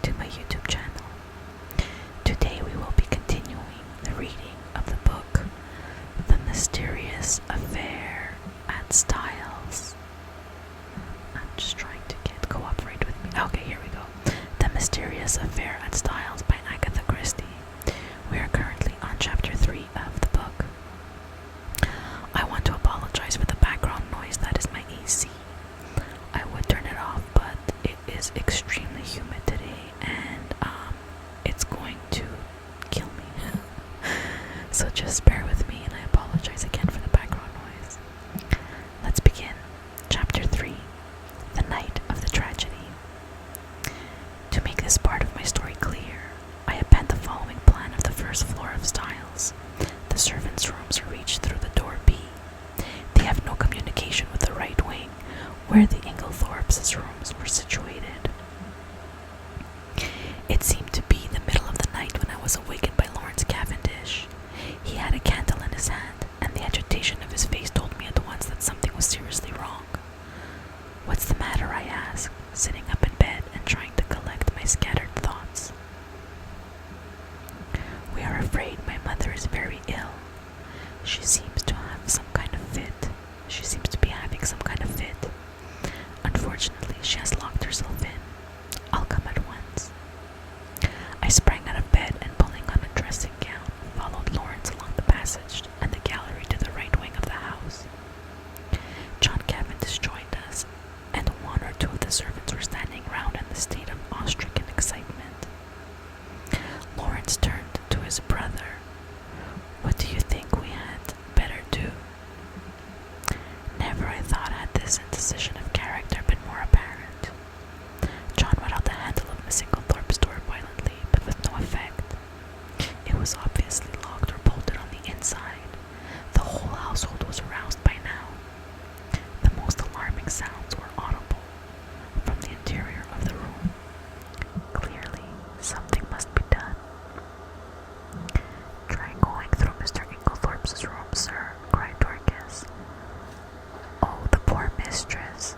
to my YouTube channel. Today we will be continuing the reading of the book The Mysterious Affair at Styles. I'm just trying to cooperate with me. Okay, here we go. The Mysterious Affair at Styles by Agatha Christie. We are currently on chapter 3 of the book. I want to apologize for the background noise. That is my AC. I would turn it off, but it is extremely humid today, and it's going to kill me. So just bear with me, and I apologize again for the background noise. Let's begin. Chapter 3, The Night of the Tragedy. To make this part of my story clear, I append the following plan of the first floor of Styles. The servants' rooms are reached through the door B. They have no communication with the right wing, where the Inglethorpes' rooms were situated. It seemed to be the middle of the night when I was awakened by Lawrence Cavendish. He had a candle in his hand, and the agitation of his face told me at once that something was seriously wrong. "What's the matter?" I asked, sitting up in bed and trying to collect my scattered thoughts. "We are afraid my mother is very ill. She seems to have some kind of fit. She seems to be having some kind of fit. Unfortunately, she has locked herself in. I'll come at once." I sprang out of bed and, pulling on a dressing gown, followed Lawrence along the passage and the gallery to the right wing of the house. John Cavendish joined us, and one or two of the servants were standing round in a state of awe-stricken excitement. Lawrence turned to his brother. "What do you think we had better do?" Never, I thought, had this indecision of character been more apparent. John brought out the handle of Miss Inglethorpe's door violently, but with no effect. It was obviously locked or bolted on the inside. The whole household was aroused by now. The most alarming sounds were audible from the interior of the room. Clearly, something must be done. "Try going through Mr. Inglethorpe's room, sir," cried Dorcas. "Oh, the poor mistress."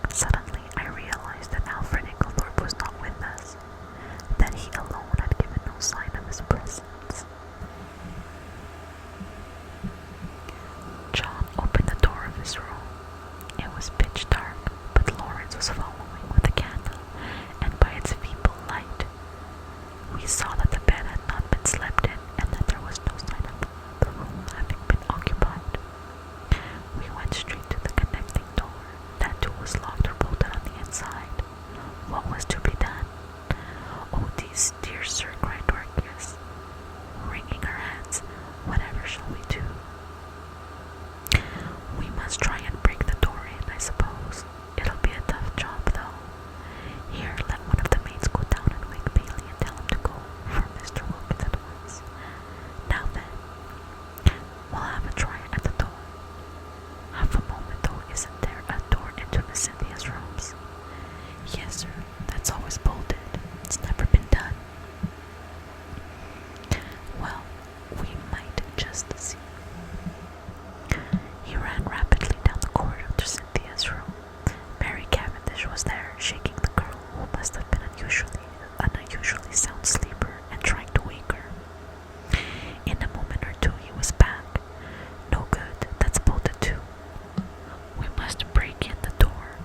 Suddenly, I realized that Alfred Inglethorpe was not with us, that he alone had given no sign of his presence. John opened the door of his room. It was pitch dark, but Lawrence was following with a candle, and by its feeble light, we saw that the bed had not been slept in, and that there was no sign of the room having been occupied. We went straight to the connecting door. That too was locked or bolted on the inside. What was to be done? "Oh, dear sir," cried Dorcas, wringing her hands. "Whatever shall we do?" "We must try and break the door in, I suppose. It'll be a tough job, though. Here, let one of the maids go down and wake Bailey and tell him to go for Mr. Wilkins at once. Now then, we'll have a try at the door. Half a moment, though, isn't there a door into Miss Cynthia's rooms?" "Yes, sir. That's always bolted. It's never been done." "Well, we might just see." He ran rapidly down the corridor to Cynthia's room. Mary Cavendish was there, shaking the girl, who must have been an unusually sound sleeper, and trying to wake her. In a moment or two he was back. "No good. That's bolted too. We must break in the door.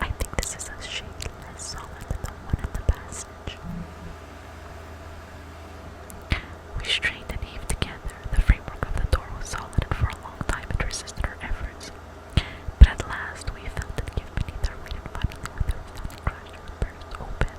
I think this is a shade less solid than the one in the passage." We strained and heaved together. The framework of the door was solid, and for a long time it resisted our efforts. But at last we felt it give beneath our weight, and finally, with a resounding crash, it burst open.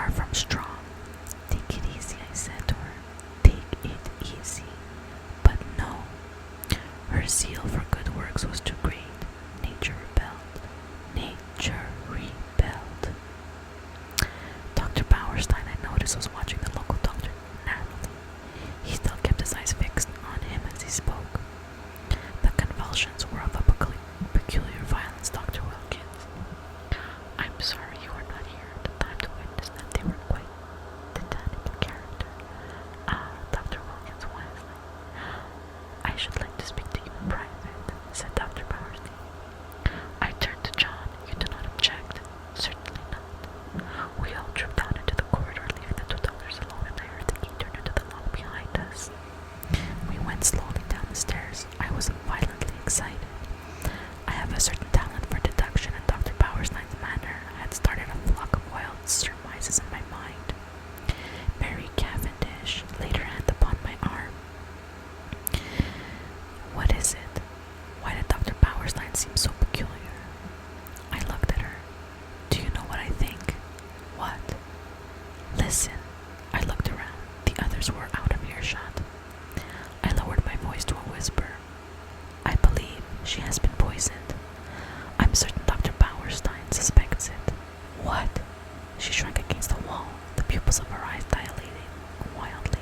far from strong. Take it easy, I said to her. Take it easy. But no. Her zeal for good works was too great. Nature rebelled. Nature rebelled. Dr. Bauerstein, I noticed, was watching the local doctor narrowly. He still kept his eyes fixed on him as he spoke. The convulsions were of a peculiar violence, Dr. Wilkins. I'm sorry you were not here at the time to witness them. They were quite titanic in character. Dr. Wilkins wisely. I should like to speak to you in private, said Dr. Bauerstein. I turned to John. You do not object? Certainly not. We all trooped out into the corridor, leaving the two doctors alone, and I heard the key turn into the lock behind us. We went slowly down the stairs. I was violently excited. I have a certain talent for deduction, and Dr. Bauerstein's manner had started a flock of wild surmises in my mind. Mary Cavendish laid her hand upon my arm. What is it? Why did Dr. Bauerstein seem so peculiar? I looked at her. Do you know what I think? What? Listen. I looked around. The others were out of earshot. I lowered my voice to a whisper. I believe she has been poisoned. I'm certain Dr. Bauerstein suspects it. What? She shrank against the wall, the pupils of her eyes dilating wildly.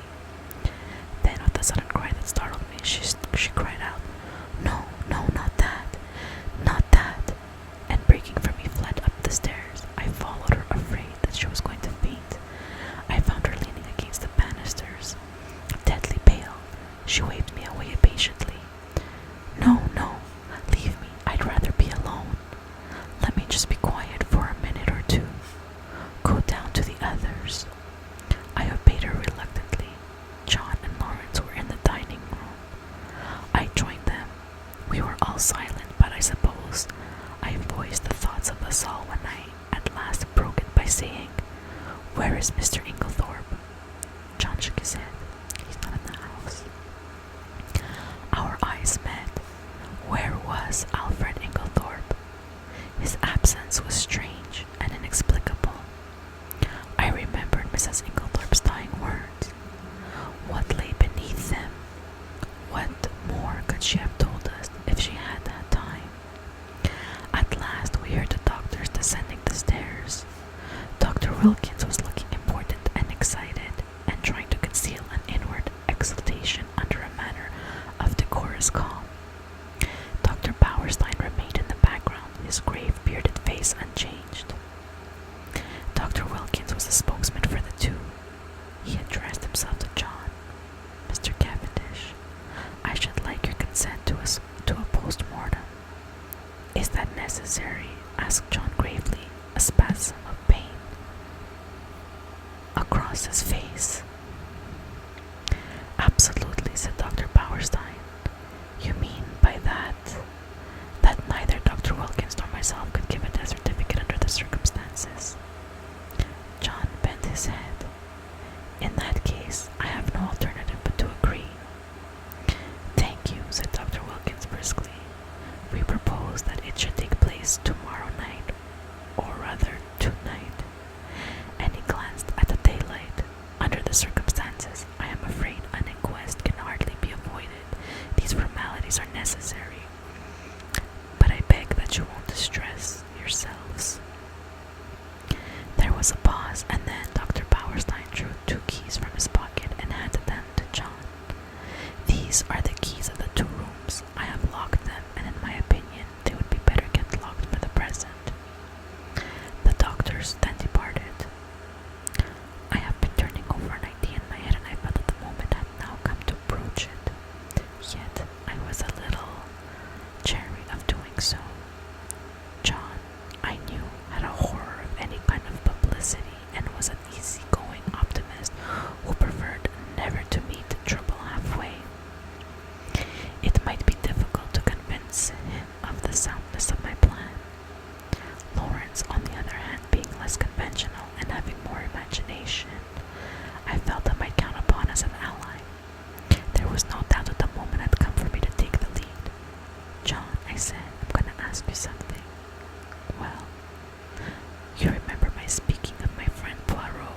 Then, with a sudden cry that startled me, she cried out, No, no, not that, not that, and breaking from me fled up the stairs. I followed her, afraid that she was going to faint. I found her leaning against the banisters, deadly pale. She waved me away impatiently. No, no, leave me. I'd rather be alone. Let me just be quiet for a minute or two. Go down to the others. I obeyed her reluctantly. John and Lawrence were in the dining room. I joined them. We were all silent, but I suppose I voiced the thoughts of us all when I at last broke it by saying, Where is Mr. Inglethorpe? John shook his head. He's not in the house. Our eyes met. Where was Alfred Inglethorpe? His absence was strange and inexplicable. I remembered Mrs. Inglethorpe's dying words. What lay beneath them? What more could she have told us if she had had time? At last we heard the doctors descending the stairs. Dr. Wilkins was looking important and excited, and trying to conceal an inward exultation under a manner of decorous calm. Dr. Bauerstein remained in the background, his grave, bearded face unchanged. Dr. Wilkins was the spokesman for the two. He addressed himself to John. Mr. Cavendish, I should like your consent to a post-mortem. Is that necessary? Asked John gravely, a spasm of pain across his face. Absolutely, said Dr. Bauerstein. You mean by that neither Dr. Wilkins nor myself could give a death certificate under the circumstances? John bent his head. In that case, I have no alternative but to agree. Thank you, said Dr. Wilkins briskly. We propose that it should take place tomorrow night, or rather tonight. And he glanced at the daylight. Under the circumstances, I am afraid an inquest can hardly be avoided. These formalities are necessary. But I beg that you won't distress yourselves. There was a pause, and then Dr. Bauerstein drew 2 keys from his pocket and handed them to John. These are the keys of the 2 rooms. I have locked them, and in my opinion, they would be better kept locked for the present. The doctors then departed. I have been turning over an idea in my head, and I felt that the moment had now come to broach it. Yet I was a little chary of doing so. John, I knew, had a horror of any kind of publicity, and was an easy-going optimist who preferred never to meet trouble halfway. It might be difficult to convince him of the soundness of my plan. Lawrence, on the other hand, being less conventional and having more imagination, I felt I might count upon as an ally. There was no doubt that the moment had come for me to take the lead. John, I said, I'm going to ask you something. Well, you remember my speaking of my friend Poirot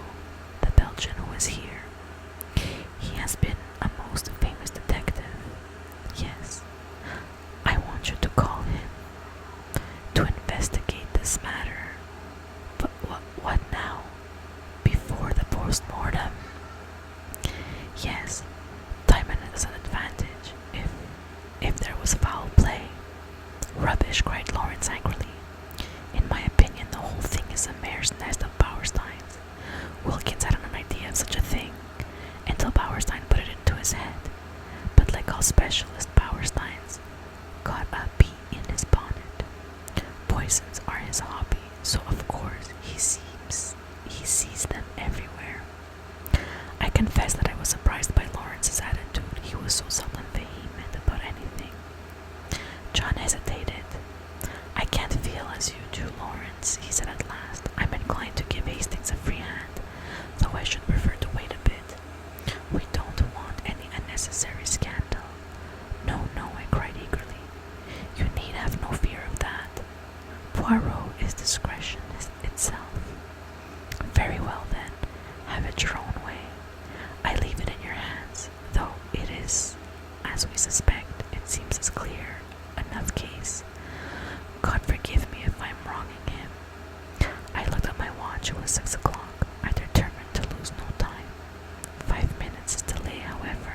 them everywhere. I confess that I was surprised by Lawrence's attitude. He was so sullen vehement about anything. John hesitated. I can't feel as you do, Lawrence, he said at last. I'm inclined to give Hastings a free hand, though I should prefer to wait a bit. We don't want any unnecessary scandal. No, no, I cried eagerly. You need have no fear of that. Poirot is discretion itself. Very well then, have it your own way. I leave it in your hands, though it is, as we suspect, it seems as clear enough case. God forgive me if I'm wronging him. I looked at my watch. It was 6 o'clock. I determined to lose no time. 5 minutes' delay, however,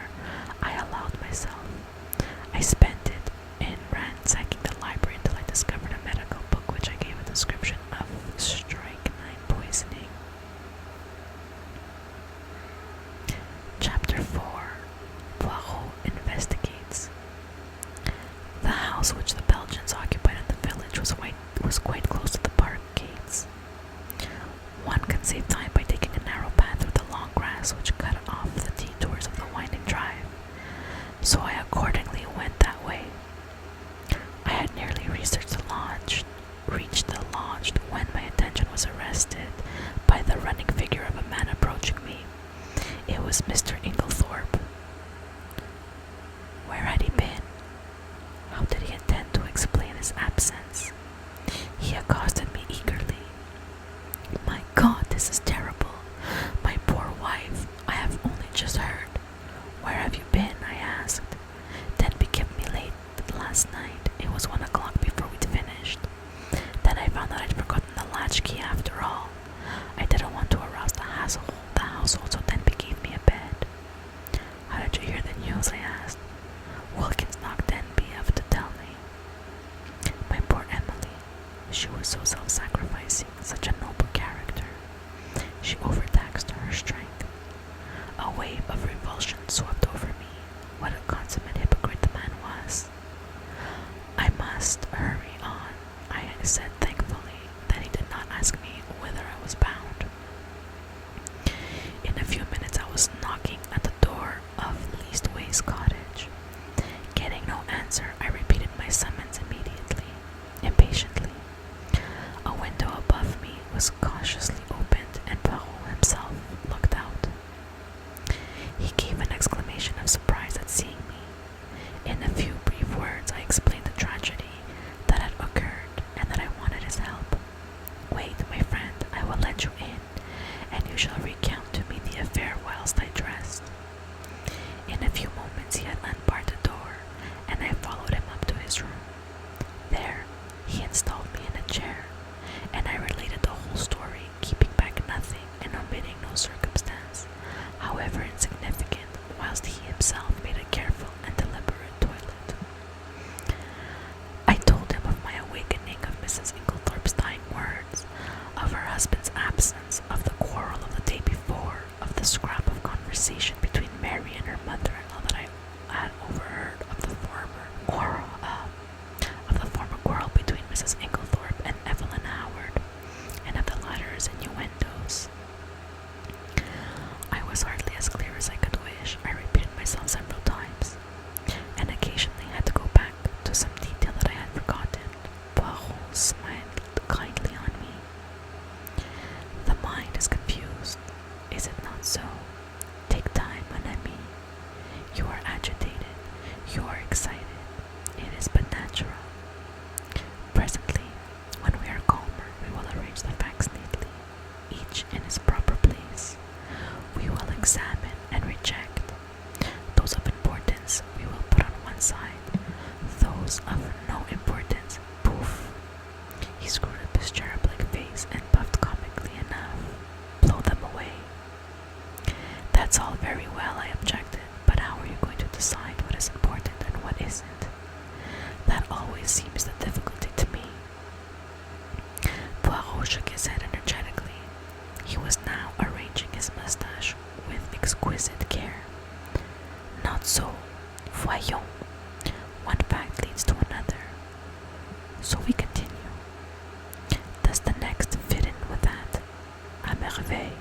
I allowed myself. I spent it in ransacking the library until I discovered a medical book which I gave a description of strychnine poisoning. Chapter 4. Poirot investigates. The house which the Belgians occupied in the village was quite close to the park gates. One can save time by taking a narrow path through the long grass which cut off the detours of the winding drive, so I accordingly went that way. I had nearly reached the lodge when my attention was arrested by the running figure of a man approaching me. It was Mr. Inglethorpe. Where had he been? How did he intend to explain his absence? He accosted me eagerly. My God, this is terrible. My poor wife, I have only just heard. Where have you been? I asked. Denby kept me late last night. It was 1 o'clock before we'd finished. Then I found that I'd forgotten the latchkey after all. I didn't want to arouse the household, so Denby gave me a bed. How did you hear the news? I asked. Wilkins knocked Denby up to tell me. My poor Emily. She was so self-sacrificing, such a noble character. She overtaxed her strength. A wave of revulsion swept over me. What a consummate hypocrite the man was. I must hurry on, I said thankfully that he did not ask me whither I was bound. In a few minutes I was knocking at the door of Leastways Cottage. Getting no answer, I repeated my summons impatiently. A window above me was cautiously opened, and Poirot himself looked out. He gave an exclamation of surprise at seeing me. In a few brief words, I explained the tragedy that had occurred and that I wanted his help. Wait, my friend, I will let you in, and you shall recount to me the affair whilst I dressed. In a few moments he had unbarred the door, and I followed him up to his room. There, he installed me in a chair, and I related the whole story, keeping back nothing and omitting no circumstance, however insignificant, whilst he himself made a careful and deliberate toilet. I told him of my awakening, of Mrs. Inglethorpe's dying words, of her husband's absence, of the quarrel of the day before, of the scrap of conversation between Mary and her mother-in-law that I had overheard, of the former quarrel between Mrs. Inglethorpe and Evelyn Howard, and of the latter's innuendos. I was hardly as clear as I could wish. I repeated myself several times, and occasionally had to go back to some detail that I had forgotten. Poirot smiled kindly on me. The mind is confused, is it not so? Take time, mon ami. You are agitated, you are excited. It is but natural. Presently, when we are calmer, we will arrange the facts neatly, each in its proper place. We will examine and reject. Those of importance we will put on one side. Those of no importance, poof. He screwed up his cherub-like face and puffed comically enough. Blow them away. That's all very well, I objected, but how are you going to decide what is important and what isn't? That always seems the difficulty to me. Poirot shook his head energetically. He was now arranging his mustache with exquisite care. Not so. Voyons. One fact leads to another. So we continue. Does the next fit in with that? À merveille.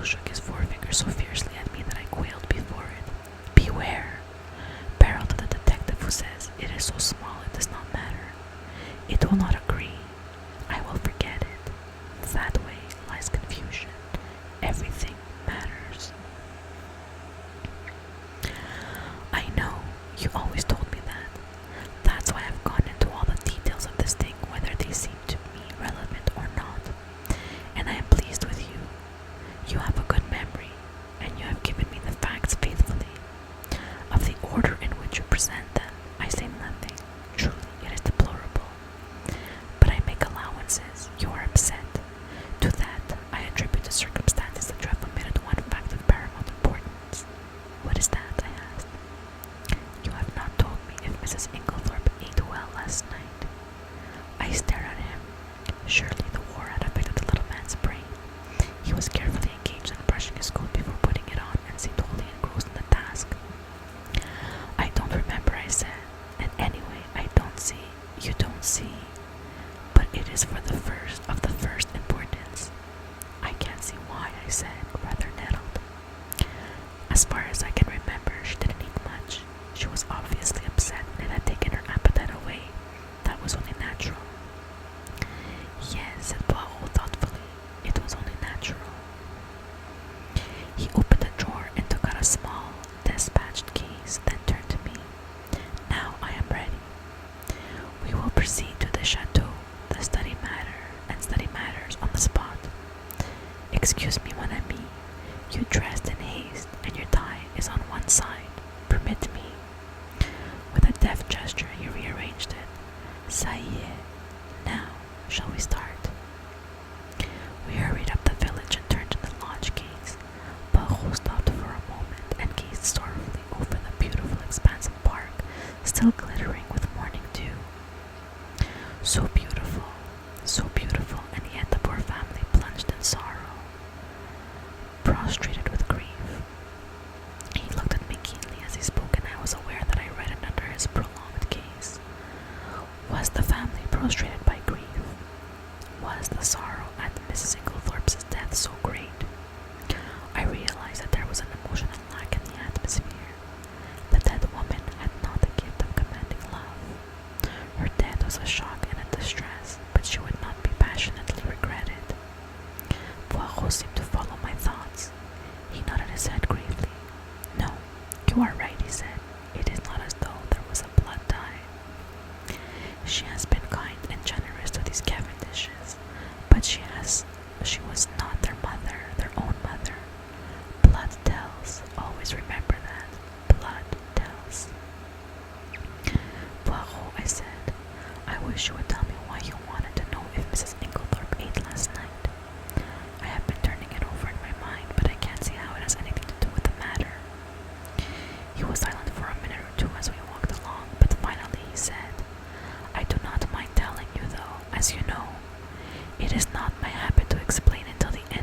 Poirot shook his forefinger so fiercely at me that I quailed before it. Beware! Peril to the detective who says it is so small it does not matter. It will not agree. I will forget it. That way lies confusion. Everything matters. I know, you always told me that. That's why I've gone into all the details of this thing, whether they seem to me relevant or not. And I am pleased with you. You have a good memory, and you have given me the facts faithfully. Of the order in which you present them, I say nothing. Truly, it is deplorable. But I make allowances. You are upset. To that, I attribute the circumstances that you have omitted one fact of paramount importance. What is that? I asked. You have not told me if Mrs. Inglethorpe ate well last night. I stared at him. Surely the war had affected the little man's brain. He was carefully engaged in brushing his coat before putting it on and seemed wholly engrossed in the task. I don't remember, I said, and anyway, I don't see. You don't see. But it is for the first importance. I can't see why, I said, rather nettled. As far as I can remember, she didn't eat much. She was obviously upset and it had taken her appetite away. That was only natural. Yes, said Poirot thoughtfully. It was only natural. He opened a drawer and took out a small, dispatched case, then turned to me. Now I am ready. We will proceed to the chateau, the study matters on the spot. Excuse me, mon ami. You dressed in haste, and your tie is on one side. Permit me. With a deft gesture, he rearranged it. Ça y est. Now, shall we start? We hurried up the village and turned into the lodge gates. Poirot stopped for a moment and gazed sorrowfully over the beautiful expanse of park, still glittering with morning dew. So beautiful, and yet the poor family plunged in sorrow, prostrated with grief. He looked at me keenly as he spoke, and I was aware that I read it under his prolonged gaze. Was the family prostrated by grief? Was the sorrow at Mrs. Inglethorpe's death so great? I realized that there was an emotional lack in the atmosphere. The dead woman had not the gift of commanding love. Her death was a shock and a distress, but she would not be passionately regretted. Poirot seemed to follow my thoughts. He nodded his head gravely. No, you are right, he said. It is not as though there was a blood tie. She has been kind and generous to these Cavendishes, but she was not their mother, their own mother. Blood tells. Always remember that. Blood tells. Poirot, I said, I wish you would tell me why you wanted to know if Mrs. Inglethorpe ate last night. I have been turning it over in my mind, but I can't see how it has anything to do with the matter. He was silent for a minute or two as we walked along, but finally he said, I do not mind telling you, though, as you know. It is not my habit to explain until the end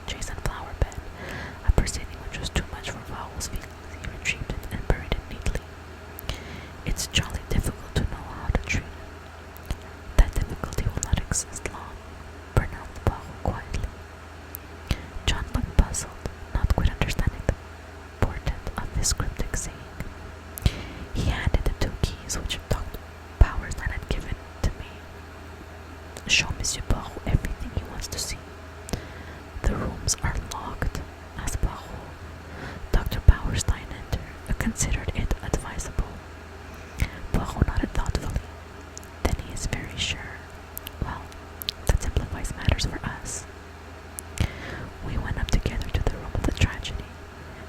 adjacent flower bed, a proceeding which was too much for Vowel's feelings. He retrieved it and buried it neatly. It's jolly difficult to know how to treat it. That difficulty will not exist long, pronounced Poirot quietly. John looked puzzled, not quite understanding the portent of his cryptic saying. He handed the 2 keys which Dr. Powersline had given to me. Show Monsieur Poirot everything he wants to see. The rooms are locked, asked Poirot. Dr. Powerstein considered it advisable. Poirot nodded thoughtfully. Then he is very sure. Well, that simplifies matters for us. We went up together to the room of the tragedy.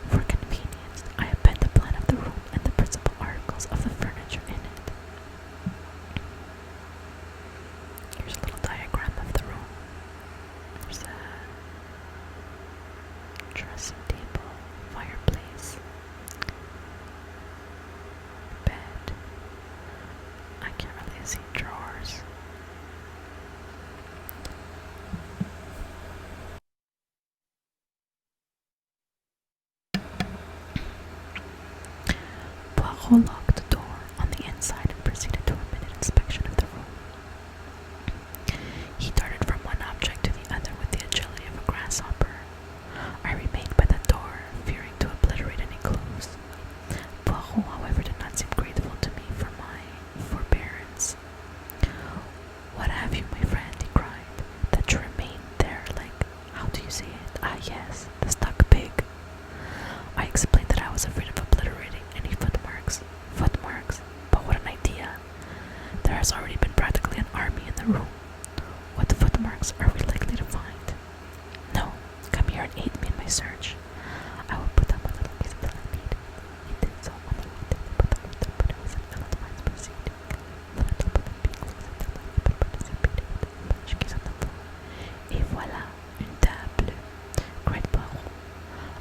For convenience, I append the plan of the room and the principal articles of the furniture in it. Here's a little diagram of the room. There's a dressing table, fireplace, bed. I can't really see drawers. Poirot locked the door on the inside and proceeded to a minute inspection of the room. He darted from one object to the other with the agility of a grasshopper. I remained by the door, fearing to obliterate any clues. Poirot, however, did not seem grateful to me for my forbearance. What have you, my friend? He cried. That you remain there like, how do you say it? Ah, yes, the stuck pig. I explained that I was afraid of obliterating any footmarks. Footmarks? But what an idea! There has already been practically an army in the room. What footmarks are we likely to find? No, come here and aid me in my search. I will put up a little case until I need it. He did so on the one table, but it was an ill-advised proceeding. Then on top of it being closed until I had participated with the French case on the floor. Et voilà, une table, cried Poirot.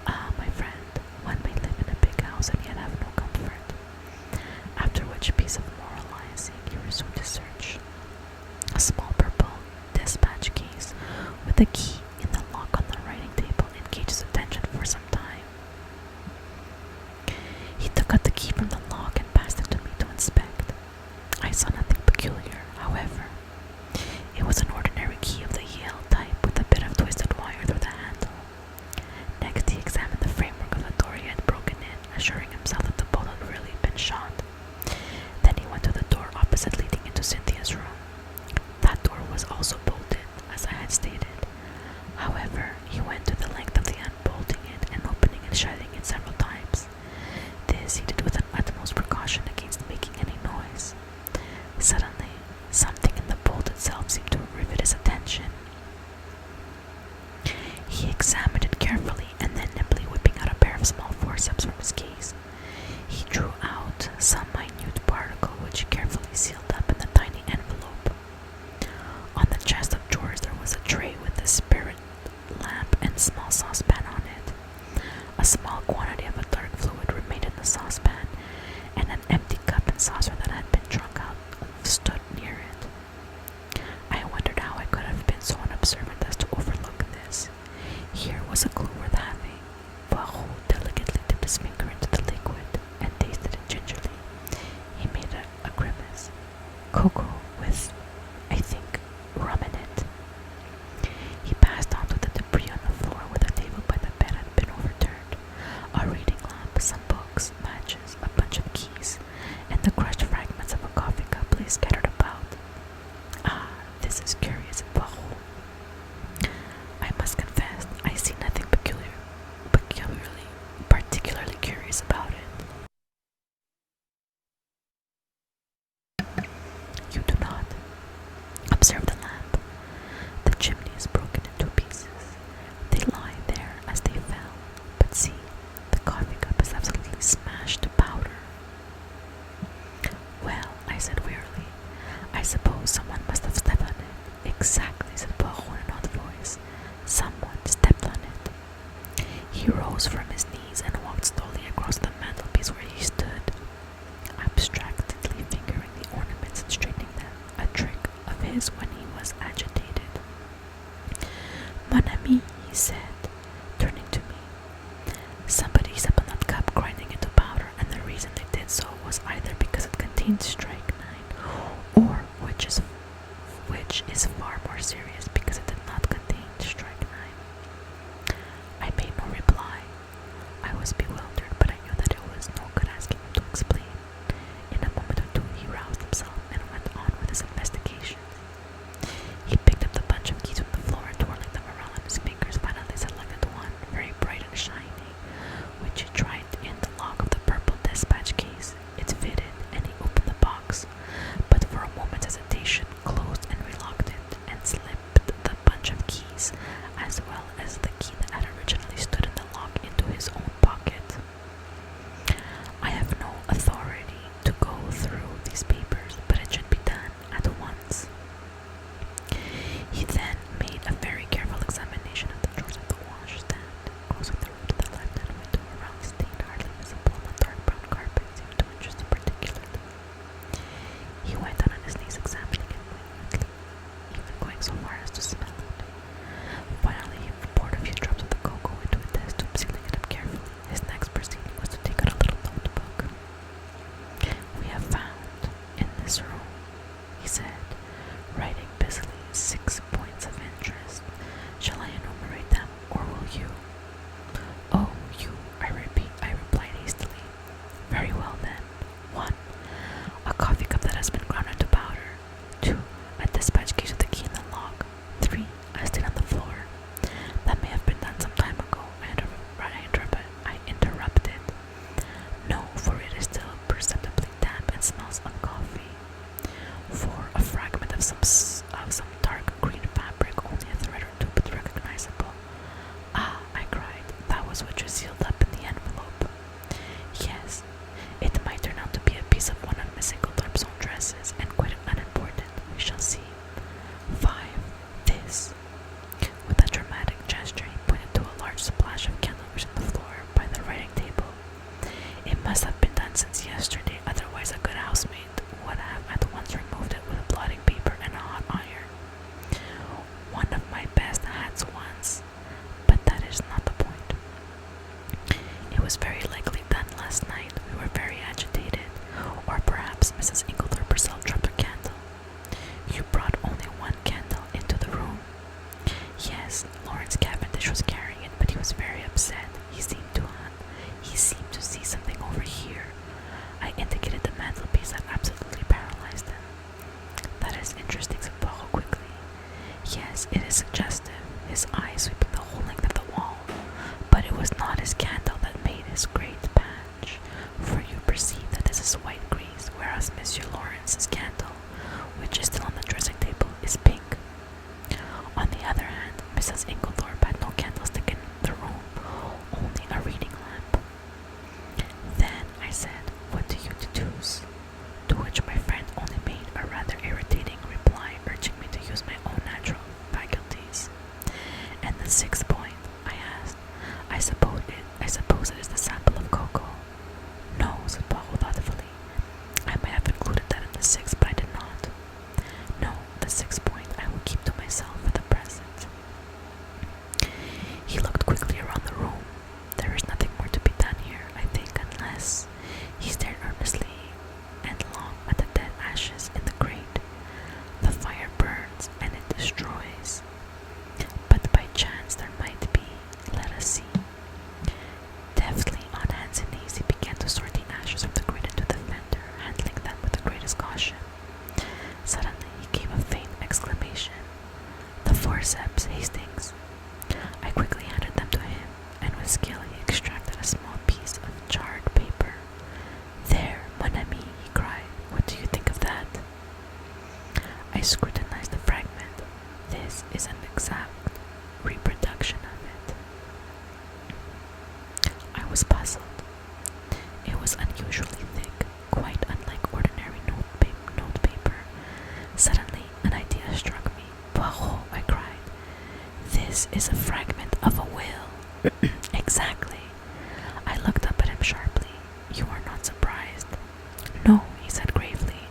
Ah, my friend, one may live in a big house and yet have no comfort. After which piece of moralizing, he resumed his search. A small purple dispatch case with a key in the lock on the writing table engaged his attention for some time. He took out the key from the lock and passed it to me to inspect. I saw nothing peculiar, however. It was an ordinary key of the Yale type with a bit of twisted wire through the handle. Next, he examined the framework of the door he had broken in, assuring himself that the bolt had really been shot. Then he went to the door opposite leading into Cynthia's room. That door was also bolted, as I had stated. However, he went to the length of the unbolting it and opening and shutting it several times. This he did with an utmost precaution against making any noise. Suddenly, something in the bolt itself seemed to rivet his attention. He examined it carefully and then nimbly whipping out a pair of small forceps from his case, he drew out some minute particle which he carefully sealed up in the tiny envelope. On the chest of drawers there was a tray with a spirit lamp and small saucepan on it. A small quantity of a dark fluid remained in the saucepan, and an empty cup and saucer that had been drunk out stood near it. I wondered how I could have been so unobservant as to overlook this. Here was a clue worth having. Poirot delicately dipped his finger into the liquid and tasted it gingerly. He made a grimace. Cocoa with, I think, rum in it. He passed on to the debris on the floor where the table by the bed had been overturned. A reading lamp, some books, matches, a bunch of keys, and the crushed fragments of a coffee cup lay scattered about. Ah, this is curious, Poirot. I must confess, I see nothing particularly curious about it. You do not. Observe the lamp. The chimney is broken into pieces. They lie there as they fell. But see, the coffee cup is absolutely smashed to powder. Well, I said wearily, I suppose someone must have stepped on it. Exactly, said Poirot in an odd voice. Someone stepped on it. He rose from his knees and walked slowly across the mantelpiece where he stood, abstractedly fingering the ornaments and straightening them, a trick of his when he was agitated. Mon ami, he said, contained strychnine, or which is far more serious because it did not contain strychnine. I made no reply. I was bewildered, but I knew that it was no good asking him to explain. In a moment or two, he roused himself and went on with his investigation. He picked up the bunch of keys from the floor and twirling them around on his fingers, finally selected one, very bright and shiny, which he tried in the lock of the purple dispatch case. It fitted, and he opened the box, but for a moment's hesitation, closed and relocked it, and slipped the bunch of keys, as well as the key that had originally stood in the lock, into his own pocket. I have no authority to go through these papers, but it should be done at once. He then made a very careful examination of the drawers of the washstand, closing the room to the left-hand window around the stain hardly visible on the dark brown carpet seemed to interest him particularly. He went down on his knees examining it minutely, even going so far as to smell it. Finally, he poured a few drops of the cocoa into a test tube, sealing it up carefully. His next proceeding was to take out a little notebook. "We have found, in this room," he said, writing busily, 6 points of interest. "Shall I enumerate them, or will you?" "Oh, you," I replied hastily. "Very well then. 1. A coffee cup that has been ground into powder. 2. A dispatch case with the key in the lock. 3. A stain on the floor. That may have been done some time ago," I interrupted. "No, for it is still perceptibly damp and smells of coffee. 4. A fragment of some dark green fabric, only a thread or two but recognizable." "Ah," I cried, "that was what you sealed up in the envelope." "Yes, it might turn out to be a piece of one of Miss Inglethorpe's own dresses, and quite unimportant. We shall see. 5. This." With a dramatic gesture, he pointed to a large splash of candle grease on the floor by the writing table. "It must have been done since yesterday, otherwise a good housemaid would have at once removed it with blotting paper and a hot iron. One of my best hats once, but that is not the point. It was very likely done last night. We were very agitated, or perhaps Mrs. Inglethorpe herself dropped her candle. You brought only one candle into the room." "Yes, Lawrence Cavendish was carrying it, but he was very upset. He seemed to see something over here." I indicated the mantelpiece that absolutely paralyzed him. "That is interesting," said Poirot quickly. "Yes, it is suggestive, his eyes sweeping the whole length of the wall. But it was not his candle that made his great patch, for you perceive that this is white grease, whereas Monsieur Lawrence's candle, which is still on the dressing table, is pink. On the other hand, Mrs. Inglethorpe had no candlestick in the room, only a reading lamp." "Then," I said, "what do you deduce?" To which my friend only made a rather irritating reply, urging me to use my own natural faculties. "And the 6th point?" I asked. I suppose it is the sample of cocoa." "No," said Poirot thoughtfully. "I might have included that in the 6th, but I did not. No, the 6th point I will keep to myself for the present." He looked quickly around the room. "There is nothing more to be done here, I think, unless—" He stared earnestly and long at the dead ashes in the grate. "The fire burns and it destroys. But by chance there might be. Let us see." Deftly, on hands and knees, he began to sort the ashes from the grate into the fender, handling them with the greatest caution. Suddenly he gave a faint exclamation. "The forceps, Hastings." I quickly handed them to him, and with skill he extracted a small piece of charred paper. "There, mon ami," he cried. "What do you think of that?" I scrutinized the fragment. This is an exact reproduction of it. I was puzzled. It was unusually thick, quite unlike ordinary note paper. Suddenly, an idea struck me. "Poirot," I cried, "this is a fragment of a will." "Exactly." I looked up at him sharply. "You are not surprised?" "No," he said gravely.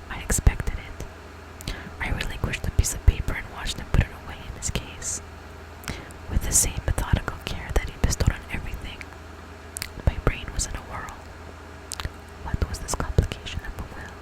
"I expected it." I relinquished the piece of paper and watched him put it away in his case. With the same methodical care that he bestowed on everything, my brain was in a whirl. What was this complication of a will?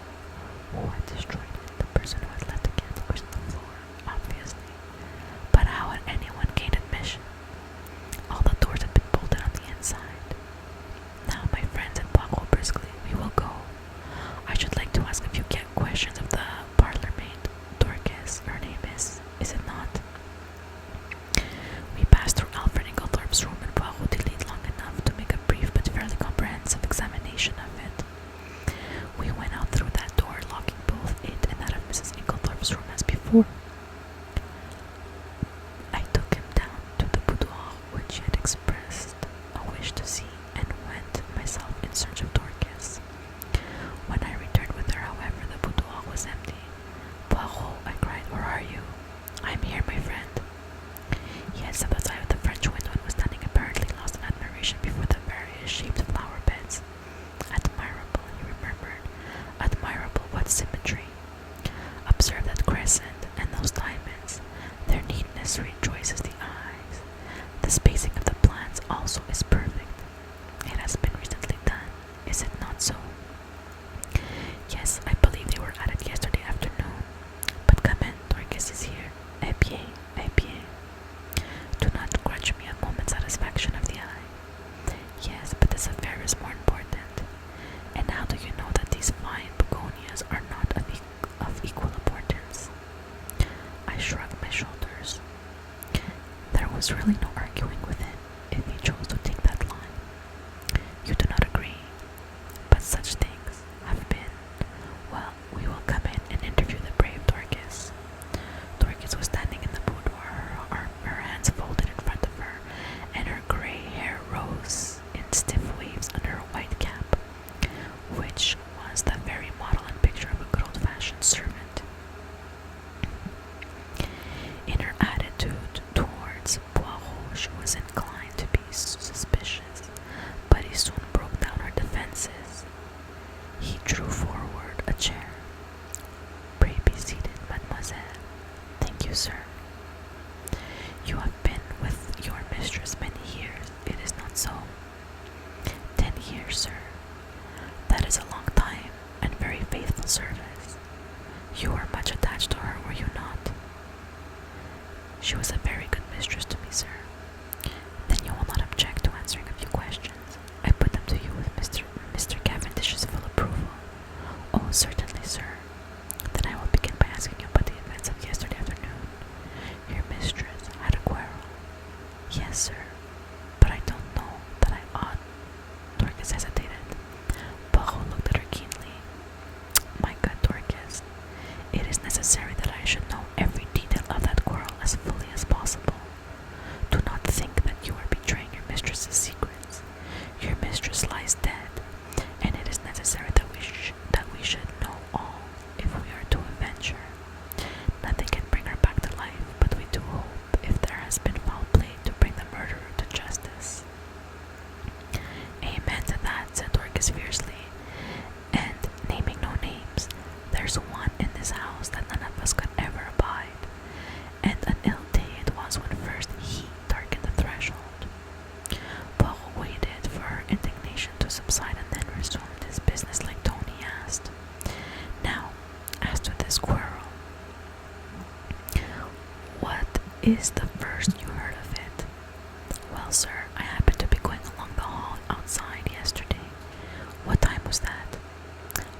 Well, sir, I happened to be going along the hall outside yesterday. What time was that?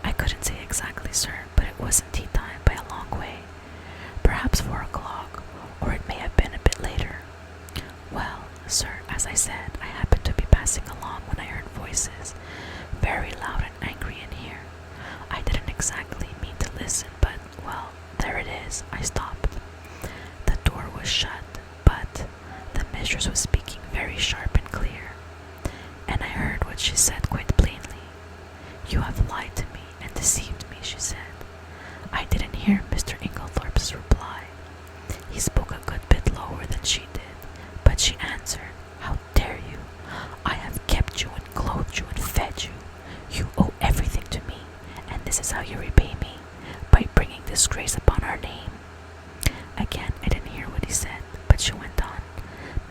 I couldn't say exactly, sir, but it wasn't tea time by a long way. Perhaps 4 o'clock, or it may have been a bit later. Well, sir, as I said, I happened to be passing along when I heard voices, very loud and angry in here. I didn't exactly mean to listen, but, well, there it is. I stopped. The door was shut, but the mistress was speaking very sharp and clear, and I heard what she said quite plainly. You have lied to me and deceived me, she said. I didn't hear Mr. Inglethorpe's reply. He spoke a good bit lower than she did, but she answered, How dare you? I have kept you and clothed you and fed you. You owe everything to me, and this is how you repay me, by bringing disgrace upon our name. Again, I didn't hear what he said, but she went on.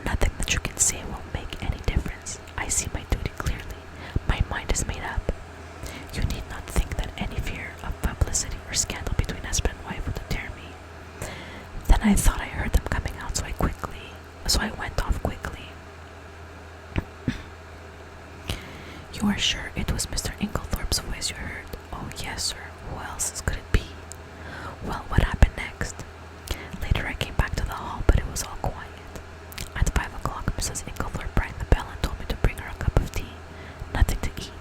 Nothing that you can say will make any difference. I see my duty clearly. My mind is made up. You need not think that any fear of publicity or scandal between husband and wife will deter me. Then I thought I heard them coming out, so I went off quickly. You are sure it was Mr. Inglethorpe's voice you heard? Oh, yes, sir. Who else could it be? Well, what happened next? Later I came back to the hall, but it was all quiet. At 5 o'clock, Mrs. Inglethorpe rang the bell and told me to bring her a cup of tea, nothing to eat,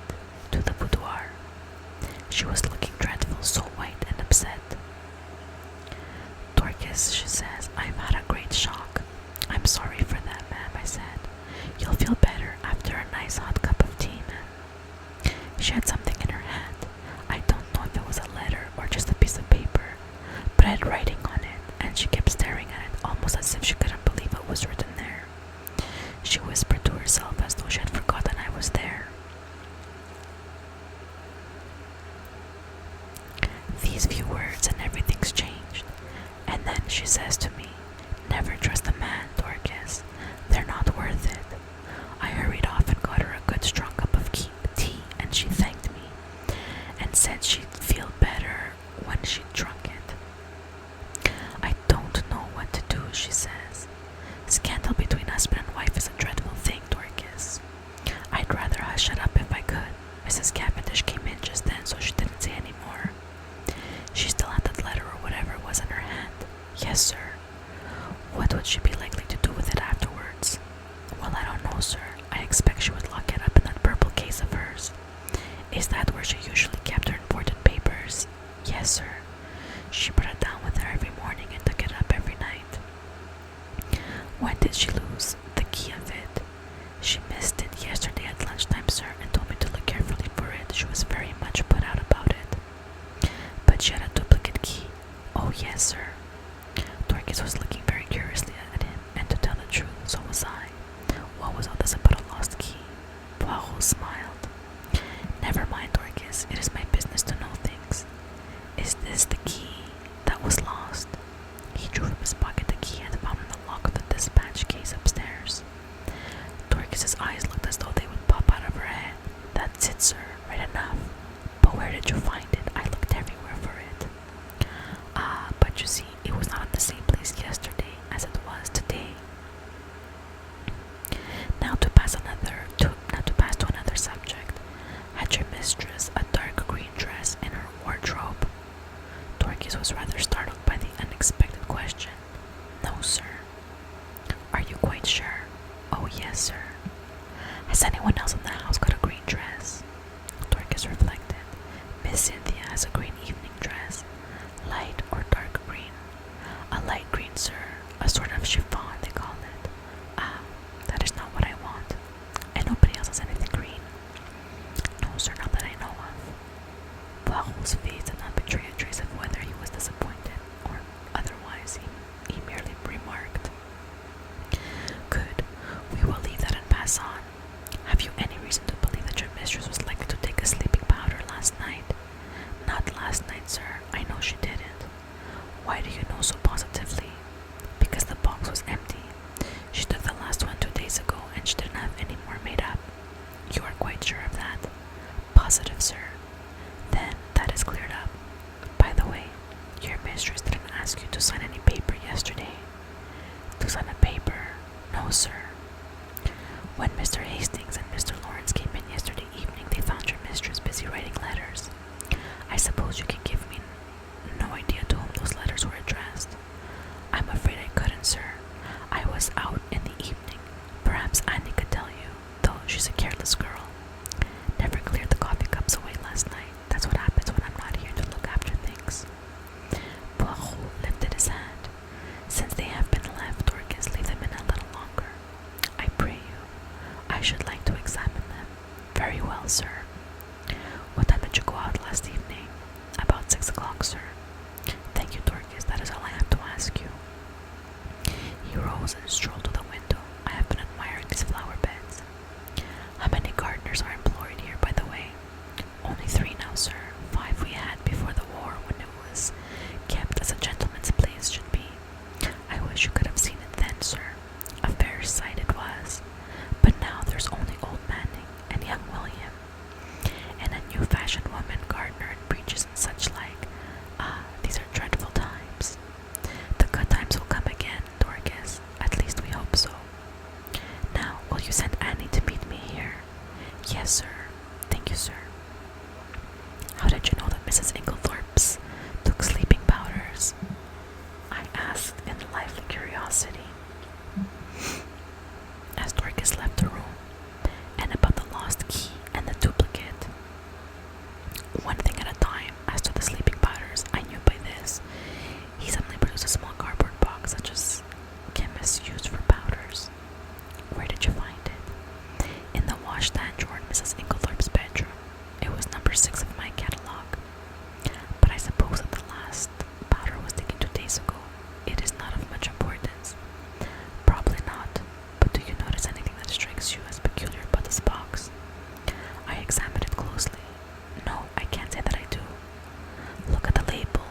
to the boudoir. She was looking dreadful, so white and upset. Dorcas, she says, I've had a great shock. I'm sorry for that, ma'am, I said. You'll feel better after a nice hot cup of tea, ma'am. She had something in her hand. I don't know if it was a letter or just a piece of paper, but it had writing on it, and she kept staring at it almost as if she couldn't believe what was written there. She whispered to herself as though she had forgotten I was there. These few words and everything's changed. And then she says to me, Never trust a man, Dorcas. They're not worth it. I hurried off and got her a good strong cup of tea, and she thanked me and said she'd feel better when she'd drunk it. I don't know what to do, she says. Scandal between husband and wife is a dreadful thing, Dorcas. I'd rather hush it up if I could. Mrs. Cavendish came in just then, so she didn't say any more. She still had that letter or whatever it was in her hand. Yes, sir. What would she be likely to do with it afterwards? Well, I don't know, sir. I expect she would lock it up in that purple case of hers. Is that where she usually kept her important papers? Yes, sir. She brought it down with her every morning and took it up every night. When did she lose the key of it? She missed it yesterday at lunchtime, sir, and told me to look carefully for it. She was very much put out about it. But she had a duplicate key. Oh, yes, sir. Dorcas was looking very curiously at him, and to tell the truth, so was I. What was all this about a lost key? Poirot smiled. Never mind, Dorcas. It is my business to know things. Is this the key that was lost? He drew from his pocket the key and found in the lock of the dispatch case upstairs. Dorcas's eyes looked as though they would pop out of her head. That's it, sir. Right enough. But where did you find it? I looked everywhere for it. Ah, but you see, it was not at the same place yesterday as it was today. Now to pass to another subject. Had your mistress a dark green dress in her wardrobe? Dorcas was rather startled by the unexpected question. No, sir. Are you quite sure? Oh, yes, sir. Has anyone else in the house got a green dress? Dorcas reflected. Miss Cynthia has a green evening dress. Light or dark green? A light green, sir. A sort of chiffon, they call it. Ah, that is not what I want. And nobody else has anything green? No, sir, not that I know of. Poirot's face did not betray a trace of whether he was disappointed or otherwise. He merely remarked, Good. We will leave that and pass on. Have you any reason to believe that your mistress was likely to take a sleeping powder last night? Not last night, sir. I know she didn't. Why do you know so positively? Because the box was empty When Mr. Hastings and Mr. Lawrence came in yesterday evening, they found your mistress busy writing letters. I suppose you can give me no idea to whom those letters were addressed. I'm afraid I couldn't, sir. I was out in the evening. Perhaps Annie could tell you, though she's a careless girl. Never cleared the coffee cups away last night. That's what happens when I'm not here to look after things. Poirot lifted his hand. Since they have been left, Dorcas, leave them in a little longer. I pray you. I should like to examine them. Very well, sir. What time did you go out last evening? About 6 o'clock, sir. Thank you, Dorcas. That is all I have to ask you. He rose and strolled to the window. I have been admiring these flower beds. How many gardeners are employed here, by the way? Only 3 now, sir. 5 we had before the war, when it was kept as a gentleman's place should be. I wish you could have seen it then, sir. A fair sight it was. But now there's only old Manning and young William, and a new-fashioned woman gardener in breeches and such like. Ah, these are dreadful times. The good times will come again, Dorcas. At least we hope so. Now, will you send Annie to meet me here? Yes, sir. Thank you, sir. How did you know that Mrs. Inglethorpe's took sleeping powders? I asked in lively curiosity, as Dorcas left the room. And about the lost key and the duplicate. One thing at a time. As to the sleeping powders, I knew by this. He suddenly produced a small cardboard box, such as chemists use for powders. Where did you find it? In the washstand drawer in Mrs. Inglethorpe's bedroom. It was number 6 of my catalogue. But I suppose that the last powder was taken 2 days ago. It is not of much importance. Probably not. But do you notice anything that strikes you as peculiar about this box? I examined it closely. No, I can't say that I do. Look at the label.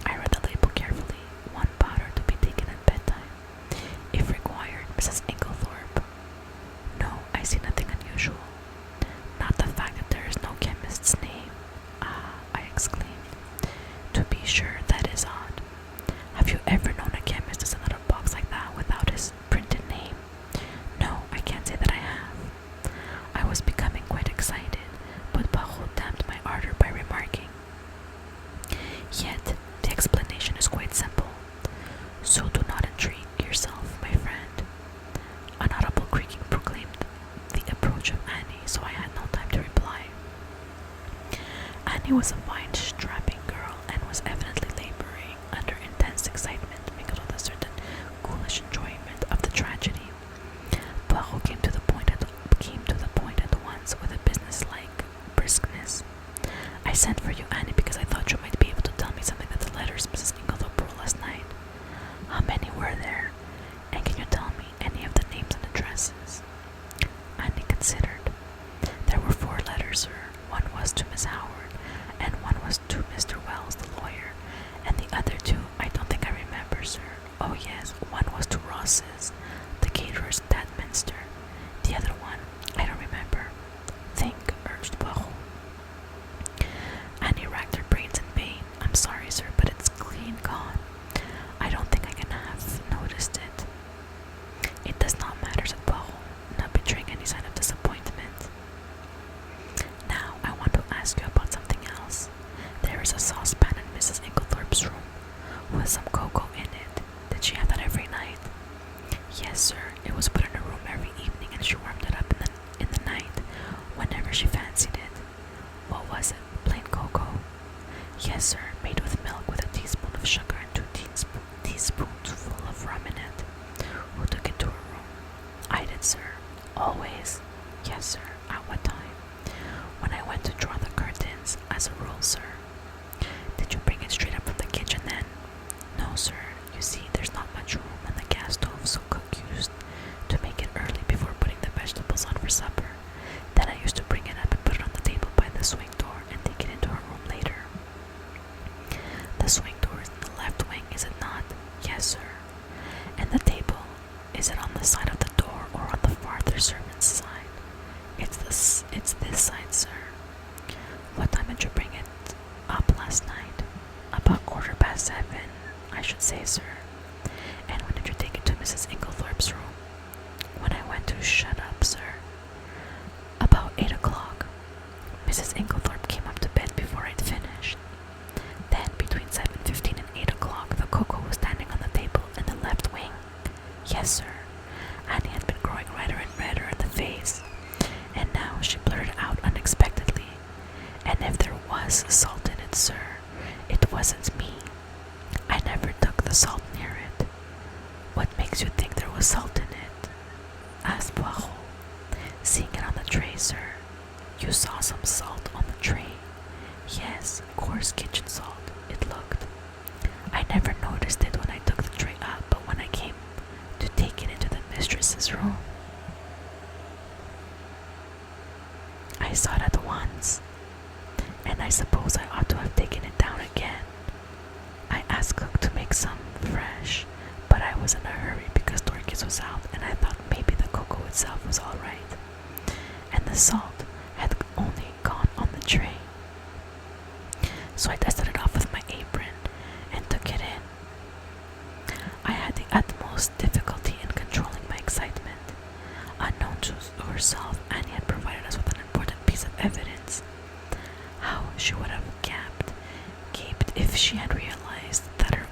I read the label carefully. 1 powder to be taken at bedtime, if required, Mrs. Inglethorpe. No, I see nothing unusual. Not the fact that there is no chemist's name. Ah, I exclaimed. To be sure, that is odd. Have you ever known a chemist to send out a box like that without his printed name? No, I can't say that I have. I was becoming quite excited, but Poirot damped my ardor by remarking, Yet, the explanation is quite simple. So do not intrigue yourself, my friend. An audible creaking proclaimed the approach of Annie, so I had no time to reply. Annie was a fine, strapping girl, and was evidently laboring under intense excitement, mingled with a certain ghoulish enjoyment of the tragedy. Poirot came to the point at once with a business-like briskness. I sent for you, Annie, because I thought you might be able to tell me something that the letters Mrs. Inglethorpe wrote last night. How many were there? And can you tell me any of the names and addresses? Annie considered. There were 4 letters, sir. One was to Miss Howard, and one was to Mr. Wells, the lawyer, and the other 2 I don't think I remember, sir. Oh yes, one was to Ross's, the caterers at Minster. The other one, I don't remember. Think, urged Poirot. Annie racked her brains in vain. I'm sorry, sir, but it's clean gone. I don't think I can have noticed it. It does not matter, said Poirot, not betraying any sign of disappointment. Now, I want to ask you about something else. There is a saucepan in Mrs. Inglethorpe's room, with some cocoa in it. Did she have that every night? Yes, sir. It was put in her room every evening, and she warmed it up in the night, whenever she fancied it. What was it? Plain cocoa? Yes, sir. Made with milk, with a teaspoon of sugar and 2 teaspoonsful of rum in it. Who took it to her room? I did, sir. Always? Yes, sir. At what time? When I went to draw the curtains, as a rule, sir. Did you bring it straight up from the kitchen then? No, sir. You see, there's not much room on the gas stove, so cook used to make it early before putting the vegetables on for supper. Then I used to bring it up and put it on the table by the swing door and take it into her room later. The swing door is in the left wing, is it not? Yes, sir. And the table, is it on the side of the door or on the farther servant's side? It's this side, sir. was salt in it, sir. It wasn't me. I never took the salt near it. What makes you think there was salt in it? Asked Poirot. Seeing it on the tray, sir. You saw some salt on the tray? Yes, coarse kitchen salt, it looked. I never noticed it when I took the tray up, but when I came to take it into the mistress's room, I saw it at once, and I suppose I ought to have taken it down again. I asked cook to make some fresh, but I was in a hurry because Dorcas was out, and I thought maybe the cocoa itself was all right, and the salt had only gone on the tray. So I dusted it off with my apron and took it in. I had the utmost difficulty in controlling my excitement. Unknown to herself, Annie had provided us with an important piece of evidence. How she would have gaped if she had realized that her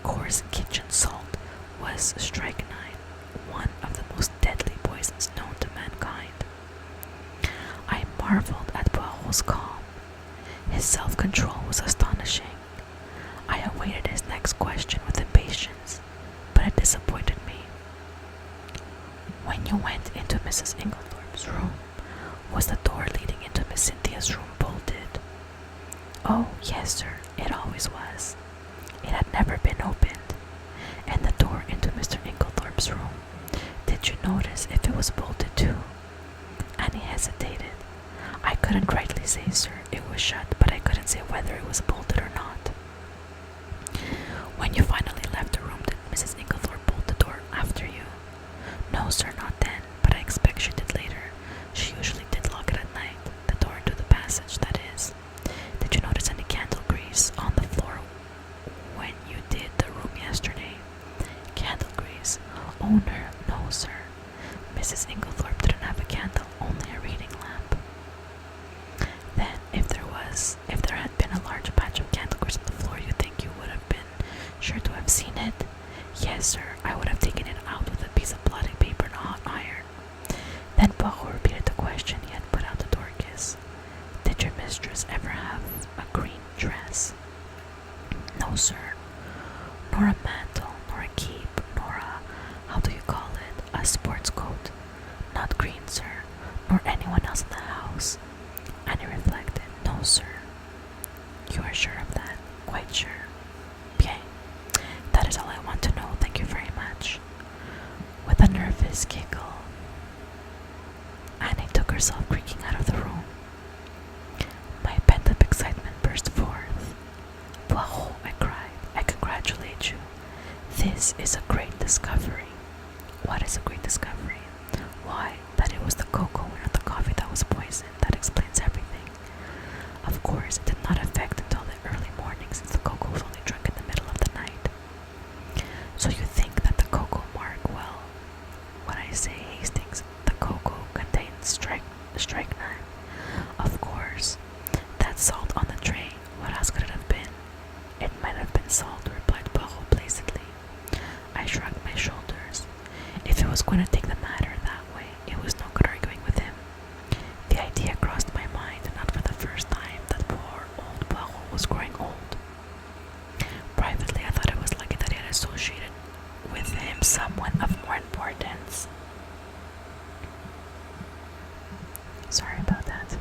coarse kitchen salt was strychnine, one of the most deadly poisons known to mankind. I marveled at Poirot's calm. His self-control was astonishing. I awaited his next question with impatience, but it disappointed me. When you went into Mrs. Inglethorpe's room, was the door leading into Miss Cynthia's room bolted? Oh, yes, sir, it always was. It had never been opened. And the door into Mr. Inglethorpe's room, did you notice if it was bolted too? Annie hesitated. I couldn't rightly say, sir, it was shut, but I couldn't say whether it was bolted or not. When you finally left the room, did Mrs. Inglethorpe bolt the door after you? No, sir, not then, but I expect she did later. She usually did lock it at night, the door into the passage, that is. Did you notice any candle grease on the floor when you did the room yesterday? Candle grease? Oh, no, sir. Mrs. Inglethorpe didn't have a candle, only a reading lamp. Then, if there had been a large patch of candle grease on the floor, you think you would have been sure to have seen it? Yes, sir, I would have taken it out with a piece of blotting paper and a hot iron. Then Poirot repeated the question he had put out to Dorcas. Did your mistress ever have a green dress? No, sir, nor a mantle, nor a cape, nor how do you call it, a sports coat. Not green, sir, nor anyone else in the house. Annie reflected. No, sir. You are sure of that? Quite sure. Bien. That is all I want to know. Thank you very much. With a nervous giggle, Annie took herself creaking out of the room. My pent-up excitement burst forth. Poirot, I cried, I congratulate you. This is a great discovery. What is a great discovery? Why, that it was the cocoa and not the coffee that was poisoned. That explains everything. Of course, it did not affect until the early morning, since the cocoa was only drunk in the middle of the night. So you think that the cocoa mark, well, when I say Hastings, the cocoa contains strychnine. Of course, that salt on the tray, what else could it have been? It might have been salt, replied Poirot placidly. I shrugged my shoulders. If it was going to take the matter that way, it was no good arguing with him. The idea crossed my mind, not for the first time, that poor old Poirot was growing old. Privately, I thought it was lucky that he had associated with him someone of more importance. Sorry about that.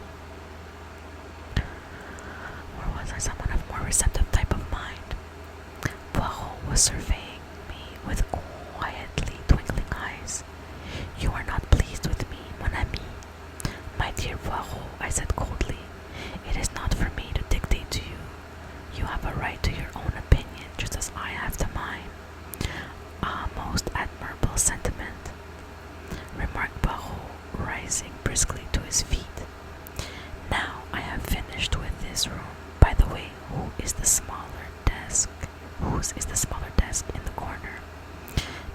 Or was I someone of more receptive type of mind? Poirot was surveying me with quietly twinkling eyes. You are not pleased with me, mon ami. My dear Poirot, I said coldly, it is not for me to dictate to you. You have a right to your own opinion, just as I have to mine. Ah, most admirable sentiment, remarked Poirot, rising briskly to his feet. Now I have finished with this room. By the way, whose is the smaller desk in the corner?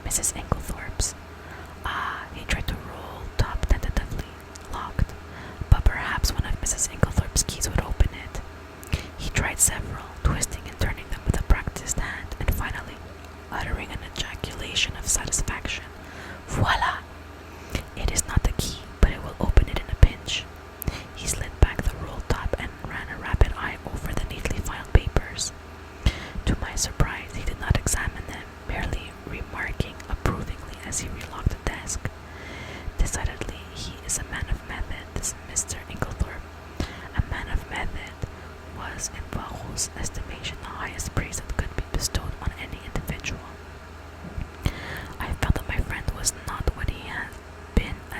Mrs. Inglethorpe's. Ah, he tried to roll top tentatively, locked, but perhaps one of Mrs. Inglethorpe's keys would open it. He tried several, twisting and turning them with a practiced hand, and finally, uttering an ejaculation of satisfaction, voila! It is not the key, but it will open it in a pinch. He slid back the roll top and ran a rapid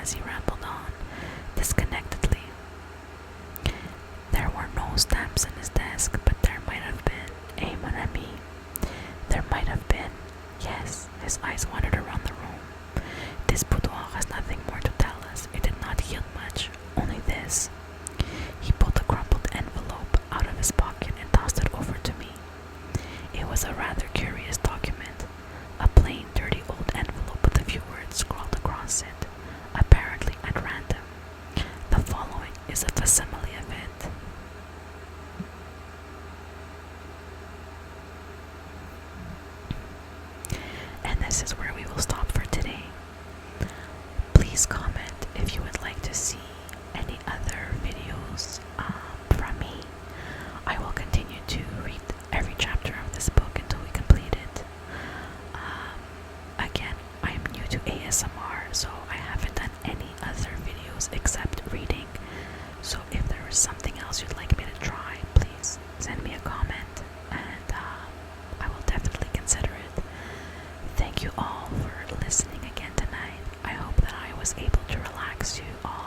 as he rambled on, disconnectedly. There were no stamps in his desk, but there might have been, mon ami. There might have been. Yes, his eyes wandered around the room. This boudoir has nothing more to tell us. It did not yield much, only this. He pulled a crumpled envelope out of his pocket and tossed it over to me. It was a rather curious document, a plain, dirty old envelope with a few words scrawled across it, apparently at random. The following is a facsimile of it. And this is where we will stop for today. Please comment if you would like to see any other videos from me. I will continue to read every chapter of this book until we complete it. Again, I am new to ASMR, so I haven't done any other videos except reading. So if there is something else you'd like me to try, please send me a comment and I will definitely consider it. Thank you all for listening again tonight. I hope that I was able to relax you all